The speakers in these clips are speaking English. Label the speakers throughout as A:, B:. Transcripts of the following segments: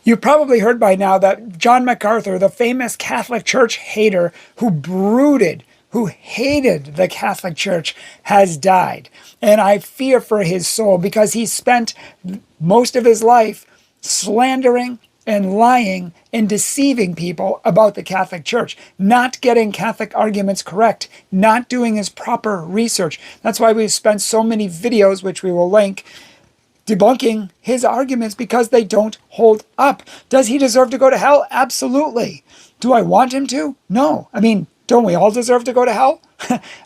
A: You've probably heard by now that John MacArthur, the famous Catholic Church hater who hated the Catholic Church, has died. And I fear for his soul because he spent most of his life slandering and lying and deceiving people about the Catholic Church, not getting Catholic arguments correct, not doing his proper research. That's why we've spent so many videos, which we will link, debunking his arguments because they don't hold up. Does he deserve to go to hell? Absolutely. Do I want him to? No. I mean, don't we all deserve to go to hell?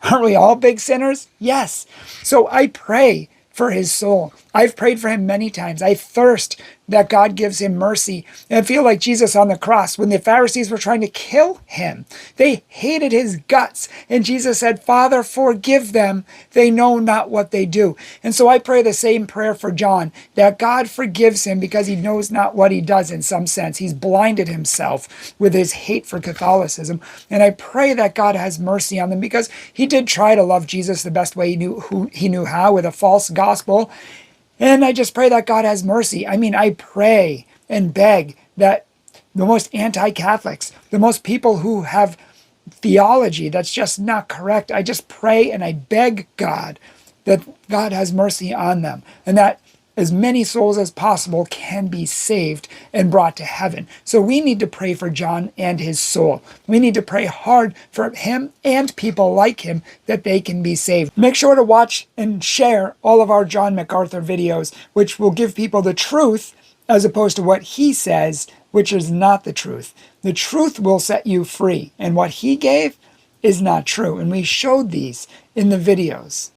A: Aren't we all big sinners? Yes. So I pray for his soul. I've prayed for him many times. I thirst that God gives him mercy. And I feel like Jesus on the cross, when the Pharisees were trying to kill him, they hated his guts. And Jesus said, Father, forgive them. They know not what they do. And so I pray the same prayer for John, that God forgives him because he knows not what he does in some sense. He's blinded himself with his hate for Catholicism. And I pray that God has mercy on them because he did try to love Jesus the best way he knew how, with a false gospel. And I just pray that God has mercy. I mean, I pray and beg that the most anti-Catholics, the most people who have theology that's just not correct, I just pray and I beg God that God has mercy on them and that as many souls as possible can be saved and brought to heaven. So we need to pray for John and his soul. We need to pray hard for him and people like him that they can be saved. Make sure to watch and share all of our John MacArthur videos, which will give people the truth as opposed to what he says, which is not the truth. The truth will set you free, and what he gave is not true. And we showed these in the videos.